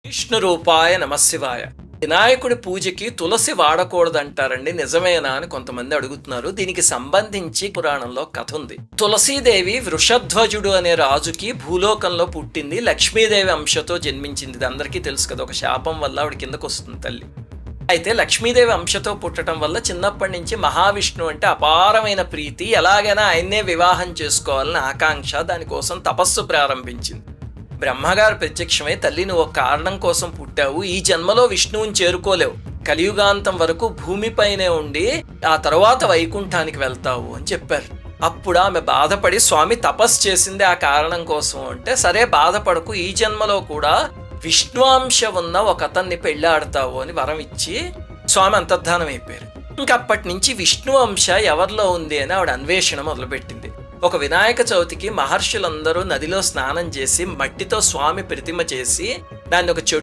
విష్ణు రూపాయ నమశివాయ. వినాయకుడి పూజకి తులసి వాడకూడదంటారండి, నిజమేనా అని కొంతమంది అడుగుతున్నారు. దీనికి సంబంధించి పురాణంలో కథ ఉంది. తులసీదేవి వృషధ్వజుడు అనే రాజుకి భూలోకంలో పుట్టింది. లక్ష్మీదేవి అంశతో జన్మించింది. ఇది అందరికీ తెలుసు కదా. ఒక శాపం వల్ల ఆవిడ కిందకు వస్తుంది తల్లి. అయితే లక్ష్మీదేవి అంశతో పుట్టడం వల్ల చిన్నప్పటి నుంచి మహావిష్ణు అంటే అపారమైన ప్రీతి. ఎలాగైనా ఆయన్నే వివాహం చేసుకోవాలని ఆకాంక్ష. దానికోసం తపస్సు ప్రారంభించింది. బ్రహ్మగారు ప్రత్యక్షమై, తల్లి నువ్వు ఒక కారణం కోసం పుట్టావు, ఈ జన్మలో విష్ణువుని చేరుకోలేవు, కలియుగాంతం వరకు భూమిపైనే ఉండి ఆ తర్వాత వైకుంఠానికి వెళ్తావు అని చెప్పారు. అప్పుడు ఆమె బాధపడి, స్వామి తపస్సు చేసింది ఆ కారణం కోసం అంటే, సరే బాధపడకు, ఈ జన్మలో కూడా విష్ణువాంశ ఉన్న ఒక అతన్ని పెళ్ళాడతావు అని వరం ఇచ్చి స్వామి అంతర్ధానం అయిపోయారు. ఇంకప్పటి నుంచి విష్ణు అంశ ఎవరిలో ఉంది అని ఆవిడ అన్వేషణ మొదలుపెట్టింది. ఒక వినాయక చవితికి మహర్షులందరూ నదిలో స్నానం చేసి మట్టితో స్వామి ప్రతిమ చేసి దాన్ని ఒక చెట్టు